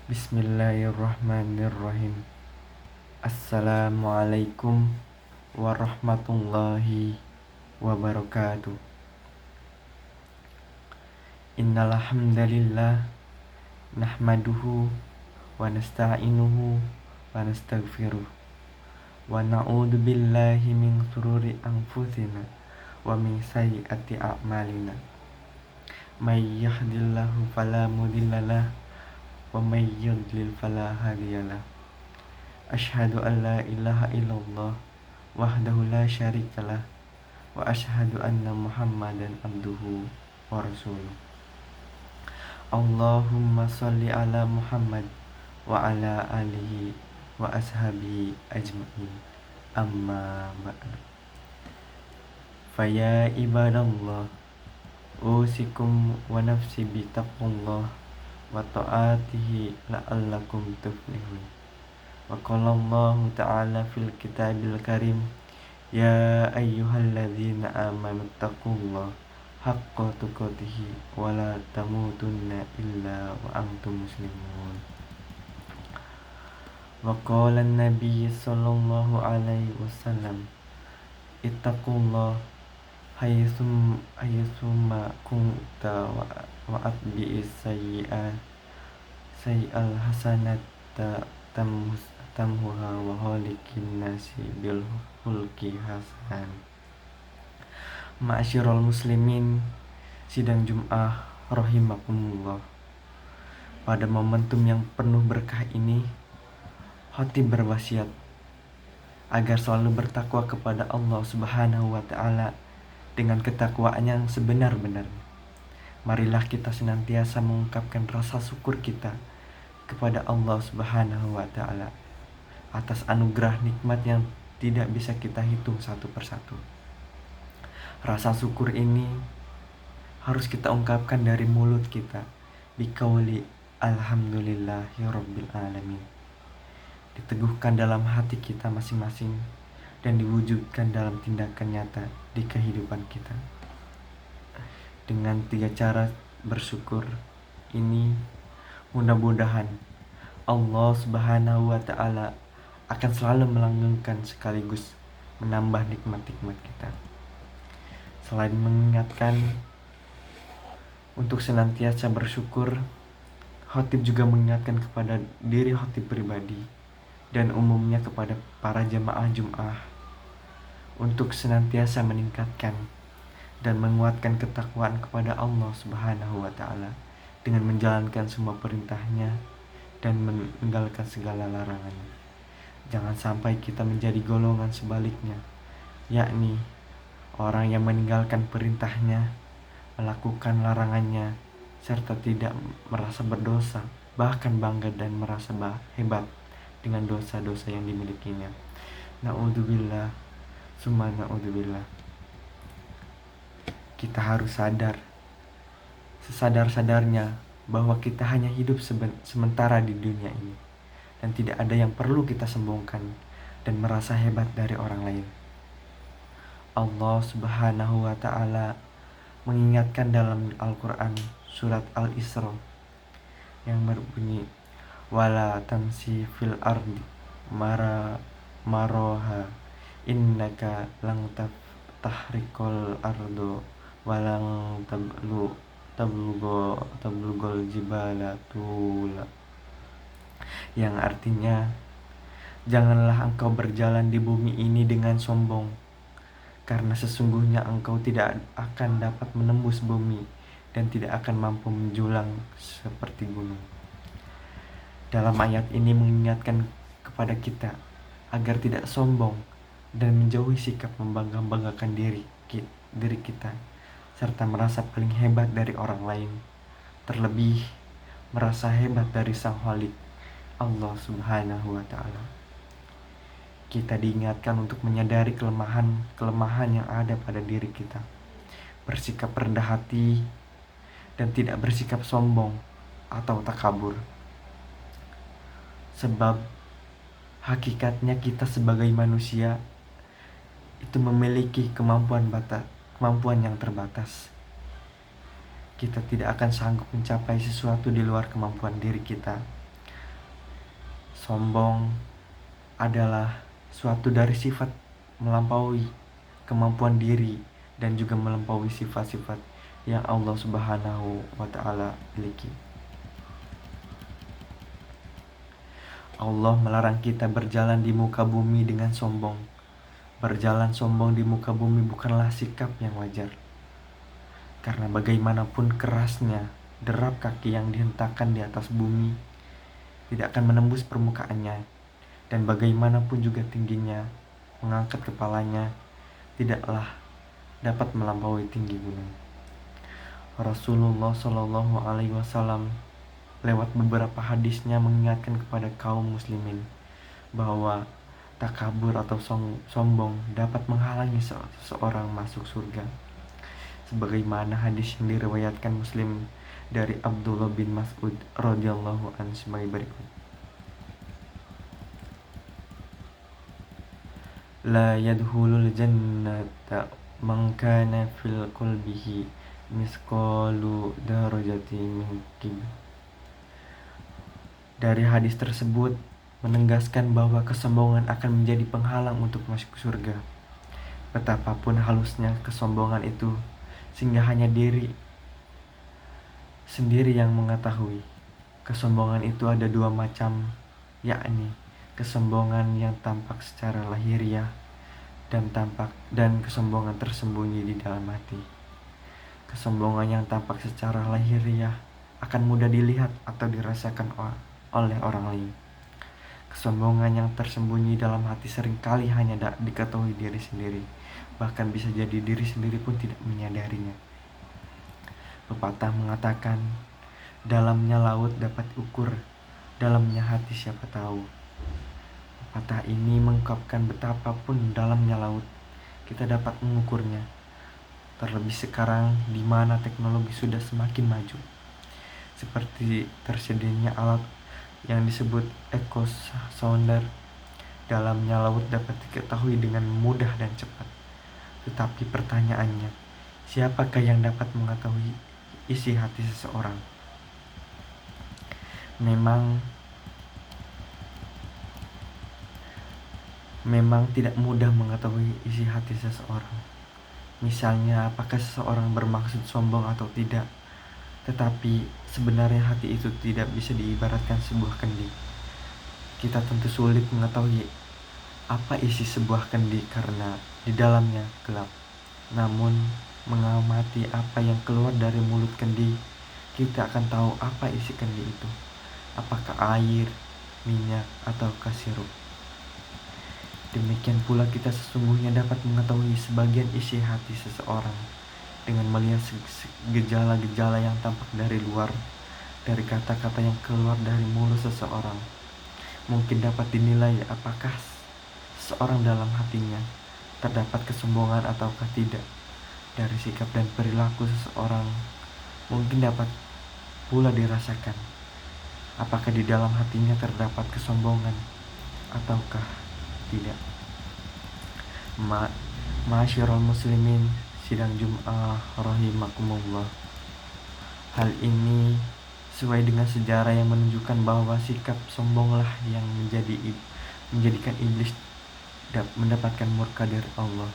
Bismillahirrahmanirrahim. Assalamualaikum warahmatullahi wabarakatuh. Innal hamdalillah nahmaduhu wa nasta'inuhu wa nastaghfiruh wa na'udzu billahi min shururi anfusina wa min sayyiati a'malina. May yahdihillahu fala mudhillalah wa may yudlil fala hadiyalah. Asyhadu an la ilaha illallah wahdahu la syarikalah wa asyhadu anna Muhammadan abduhu wa rasuluh. Allahumma sholli ala Muhammad wa ala alihi wa ashabihi ajma'in. Amma ba'du. Faya ibadallah, usikum wa nafsi bi taqwallah wa ta'atihi la'allakum tuflihun. Wa qala Allah ta'ala fil kitabil karim, ya ayyuhalladzina amanu taqullaha haqqa tuqatih wa la tamutunna illa wa antum muslimun. Wa qala an-nabiy sallallahu alaihi wasallam, ittaqullaha haitsuma kunta wa atbi'is sayyi'al hasanata tamhuha wa khaliqin nasi bil khulqi hasan. Ma'asyiral muslimin, sidang Jum'ah rahimakumullah. Pada momentum yang penuh berkah ini, khatib berwasiat agar selalu bertakwa kepada Allah Subhanahu wa taala dengan ketakwaan yang sebenar-benarnya. Marilah kita senantiasa mengungkapkan rasa syukur kita kepada Allah Subhanahu wa taala atas anugerah nikmat yang tidak bisa kita hitung satu persatu. Rasa syukur ini harus kita ungkapkan dari mulut kita, biqauli alhamdulillahirabbil alamin. Diteguhkan dalam hati kita masing-masing dan diwujudkan dalam tindakan nyata di kehidupan kita. Dengan 3 cara bersyukur ini, mudah-mudahan Allah Subhanahu wa taala akan selalu melanggengkan sekaligus menambah nikmat-nikmat kita. Selain mengingatkan untuk senantiasa bersyukur, khatib juga mengingatkan kepada diri khatib pribadi dan umumnya kepada para jamaah Jum'ah untuk senantiasa meningkatkan dan menguatkan ketakwaan kepada Allah Subhanahu wa taala dengan menjalankan semua perintahnya dan meninggalkan segala larangannya. Jangan sampai kita menjadi golongan sebaliknya, yakni orang yang meninggalkan perintahnya, melakukan larangannya, serta tidak merasa berdosa, bahkan bangga dan merasa hebat dengan dosa-dosa yang dimilikinya. Na'udzubillah, summa na'udzubillah. Kita harus sadar, sesadar-sadarnya, bahwa kita hanya hidup sementara di dunia ini, dan tidak ada yang perlu kita sombongkan dan merasa hebat dari orang lain. Allah Subhanahu wa ta'ala mengingatkan dalam Al-Quran surat Al-Isra yang berbunyi, wala tamsi fil ardi maroha innaka lang tahrikol ardo walang tablugol jibala tula, yang artinya, janganlah engkau berjalan di bumi ini dengan sombong, karena sesungguhnya engkau tidak akan dapat menembus bumi dan tidak akan mampu menjulang seperti gunung. Dalam ayat ini mengingatkan kepada kita agar tidak sombong dan menjauhi sikap membangga-banggakan diri kita, serta merasa paling hebat dari orang lain, terlebih merasa hebat dari Sang Khalik, Allah Subhanahu wa ta'ala. Kita diingatkan untuk menyadari kelemahan yang ada pada diri kita, bersikap rendah hati, dan tidak bersikap sombong atau takabur. Sebab hakikatnya kita sebagai manusia itu memiliki kemampuan yang terbatas. Kita tidak akan sanggup mencapai sesuatu di luar kemampuan diri kita. Sombong adalah suatu dari sifat melampaui kemampuan diri dan juga melampaui sifat-sifat yang Allah Subhanahu wa Ta'ala miliki. Allah melarang kita berjalan di muka bumi dengan sombong. Berjalan sombong di muka bumi bukanlah sikap yang wajar. Karena bagaimanapun kerasnya derap kaki yang dihentakkan di atas bumi tidak akan menembus permukaannya, dan bagaimanapun juga tingginya mengangkat kepalanya tidaklah dapat melampaui tinggi gunung. Rasulullah Shallallahu Alaihi Wasallam lewat beberapa hadisnya mengingatkan kepada kaum muslimin bahwa takabur atau sombong dapat menghalangi seseorang masuk surga. Sebagaimana hadis yang diriwayatkan Muslim dari Abdullah bin Mas'ud radhiyallahu anhu sebagai berikut. La yadkhulul jannata man kana fil qalbihi misqalu darajati min kibr. Dari hadis tersebut menegaskan bahwa kesombongan akan menjadi penghalang untuk masuk surga. Betapapun halusnya kesombongan itu, sehingga hanya diri sendiri yang mengetahui. Kesombongan itu ada dua macam, yakni kesombongan yang tampak secara lahiriah dan kesombongan tersembunyi di dalam hati. Kesombongan yang tampak secara lahiriah akan mudah dilihat atau dirasakan oleh orang lain. Kesombongan yang tersembunyi dalam hati seringkali hanya diketahui diri sendiri, bahkan bisa jadi diri sendiri pun tidak menyadarinya. Pepatah mengatakan, dalamnya laut dapat ukur, dalamnya hati siapa tahu. Pepatah ini mengungkapkan betapapun dalamnya laut, kita dapat mengukurnya. Terlebih sekarang di mana teknologi sudah semakin maju, seperti tersedianya alat yang disebut echo sounder. Dalamnya laut dapat diketahui dengan mudah dan cepat. Tetapi pertanyaannya, siapakah yang dapat mengetahui isi hati seseorang? Memang tidak mudah mengetahui isi hati seseorang. Misalnya, apakah seseorang bermaksud sombong atau tidak. Tetapi sebenarnya hati itu tidak bisa diibaratkan sebuah kendi. Kita tentu sulit mengetahui apa isi sebuah kendi karena di dalamnya gelap. Namun mengamati apa yang keluar dari mulut kendi, kita akan tahu apa isi kendi itu. Apakah air, minyak, ataukah sirup. Demikian pula kita sesungguhnya dapat mengetahui sebagian isi hati seseorang dengan melihat gejala-gejala yang tampak dari luar, dari kata-kata yang keluar dari mulut seseorang. Mungkin dapat dinilai apakah seseorang dalam hatinya terdapat kesombongan ataukah tidak. Dari sikap dan perilaku seseorang mungkin dapat pula dirasakan apakah di dalam hatinya terdapat kesombongan ataukah tidak. Ma'asyiral muslimin sidang Jum'ah rahimakumullah. Hal ini sesuai dengan sejarah yang menunjukkan bahwa sikap sombonglah yang menjadikan iblis mendapatkan murka dari Allah,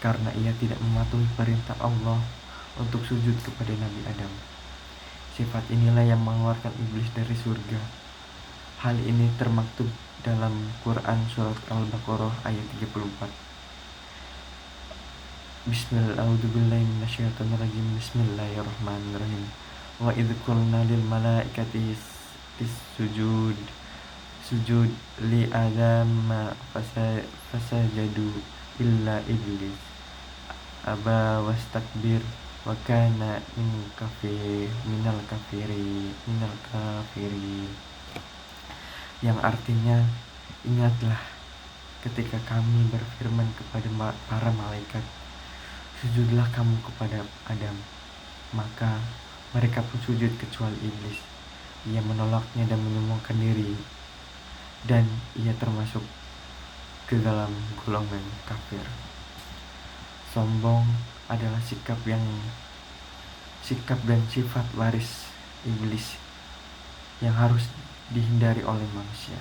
karena ia tidak mematuhi perintah Allah untuk sujud kepada Nabi Adam. Sifat inilah yang mengeluarkan iblis dari surga. Hal ini termaktub dalam Quran surat Al-Baqarah ayat 34. Bismillahirrahmanirrahim. Wa idh qulna lil malaikati sujud li Adam fasajadu illa iblis aba wastakbir wa kana minal kafirin, yang artinya, ingatlah ketika kami berfirman kepada para malaikat, sujudlah kamu kepada Adam, maka mereka pun sujud kecuali iblis. Ia menolaknya dan menyombongkan diri, dan ia termasuk ke dalam golongan kafir. Sombong adalah sikap dan sifat waris iblis yang harus dihindari oleh manusia.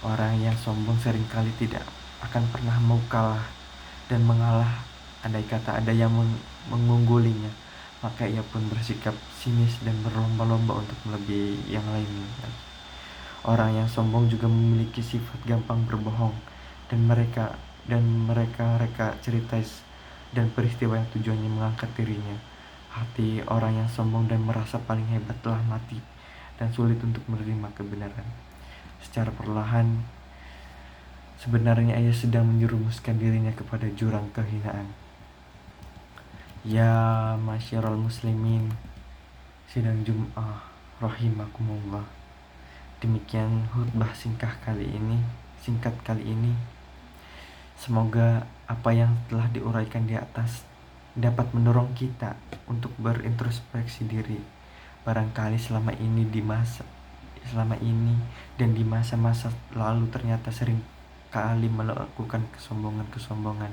Orang yang sombong seringkali tidak akan pernah mau kalah dan mengalah. Andai kata ada yang mengunggulinya, maka ia pun bersikap sinis dan berlomba-lomba untuk melebihi yang lain. Orang yang sombong juga memiliki sifat gampang berbohong dan mereka reka cerita dan peristiwa yang tujuannya mengangkat dirinya. Hati orang yang sombong dan merasa paling hebat telah mati dan sulit untuk menerima kebenaran. Secara perlahan, sebenarnya ia sedang menjerumuskan dirinya kepada jurang kehinaan. Ya masyiral muslimin, sidang Jum'ah rahimakumullah. Demikian khutbah singkat kali ini. Semoga apa yang telah diuraikan di atas dapat mendorong kita untuk berintrospeksi diri. Barangkali selama ini dan di masa-masa lalu ternyata sering kali melakukan kesombongan,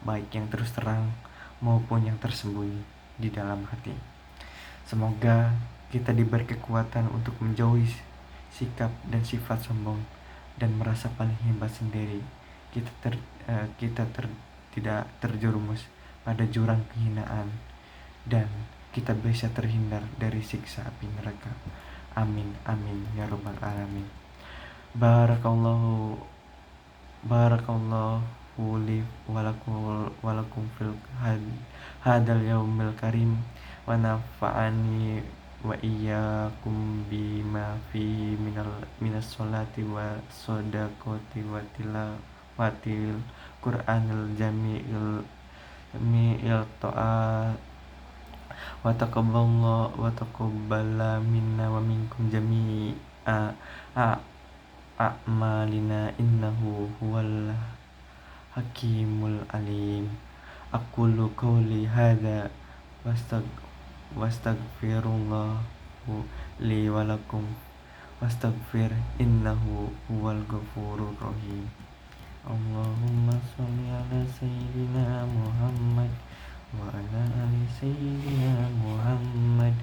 baik yang terus terang maupun yang tersembunyi di dalam hati. Semoga kita diberi kekuatan untuk menjauhi sikap dan sifat sombong dan merasa paling hebat sendiri. Kita tidak terjerumus pada jurang kehinaan dan kita bisa terhindar dari siksa api neraka. Amin amin ya rabbal alamin. Barakallahu li walakum fil hadal yaumil karim wa nafa'ani wa iyyakum bima fi minas sholati wa shadaqati wa tilawatil Qur'anil jami'il ta'at wa taqabbala minna wa minkum jami'a a'malina innahu huwal hakimul alim. Aqulu qawli hadza wastaghfirullahu li wa lakum wastaghfir innahu huwal ghafurur rahim. Allahumma sholli ala sayyidina Muhammad wa ala ali sayyidina Muhammad.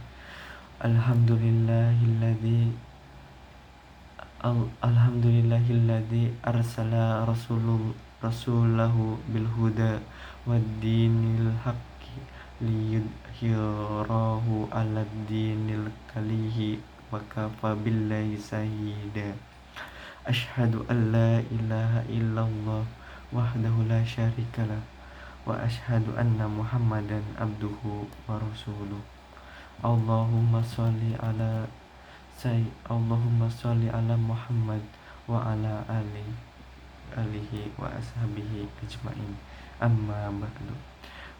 Alhamdulillahilladzi arsala rasulahu bil huda wad dinil haqqi liyudhhirahu 'alad dinil kalihi wa kafa billahi shahida. Asyhadu an la ilaha illallah wahdahu la syarikalah wa asyhadu anna Muhammadan abduhu wa rasuluh. Allahumma sholli ala Muhammad wa ala alihi wa ashabihi ajmain. Amma ba'du.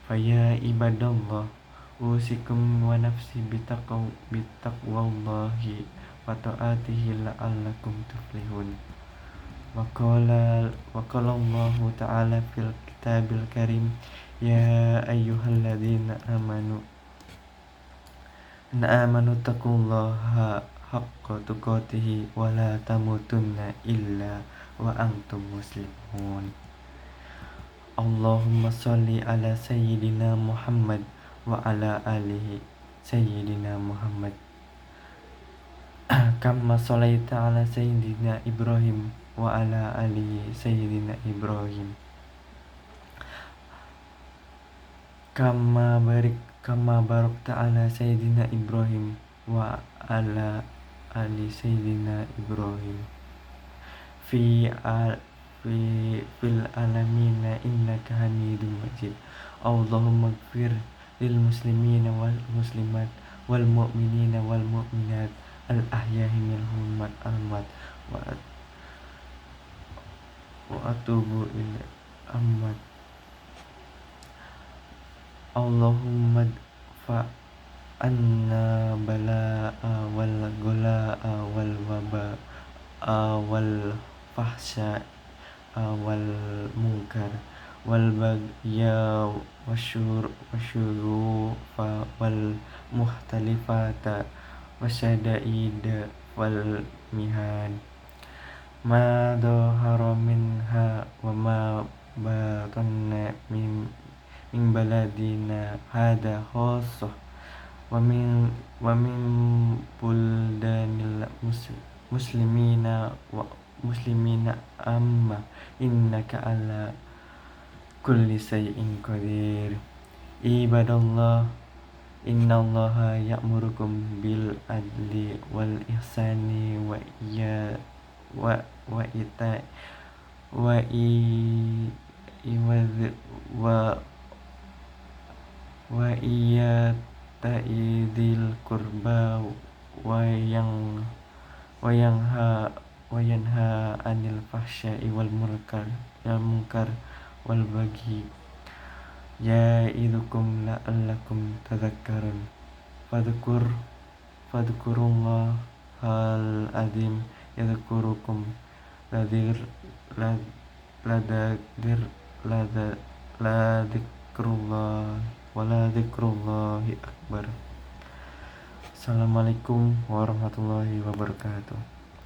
Faya ibadallah, usikum wa nafsi bitaqwallahi wa ta'atihi la'allakum tuflihun. Wa qala Allahu ta'ala fil kitabil karim, ya ayyuhalladzina amanu taqullaha haqqa tuqatih wa la tamutunna illa wa antum muslimun. Allahumma sholli ala sayyidina Muhammad wa ala alihi sayyidina Muhammad kama sholaita ala sayyidina Ibrahim wa ala alihi sayyidina Ibrahim kama barakta ala sayyidina Ibrahim wa ala ali sayyidina Ibrahim fil alamina innaka hamidum majid. Allahumma ighfir lil muslimina wal muslimat wal mu'minina wal mu'minat al ahya'i minhum wal amwat wa atubu ila amwat. Allahumma fa anna bala'a wal gula'a wal waba'a wal fahsya wal munkar wal bagya wasyurufa wal muhtalifata wasyada'ida wal mihan ma dhahara minha wa ma batanna min baladina hada khassah wa min buldanil muslimina wa muslimina amma innaka ala kulli syai'in qadir. Ibadallah, innallaha ya'murukum bil adli wal ihsani wa wa ita wa i wa wa iyata'i qurba wa yang wa yanha wa yanha 'anil fahsya'i wal munkar wal baghi ya'idukum la'allakum tadhakkarun. Fadhkur fadhkurullahal azim yadhkurukum ladir ladadir ladikrullah waladikrullahi akbar. Assalamualaikum warahmatullahi wabarakatuh.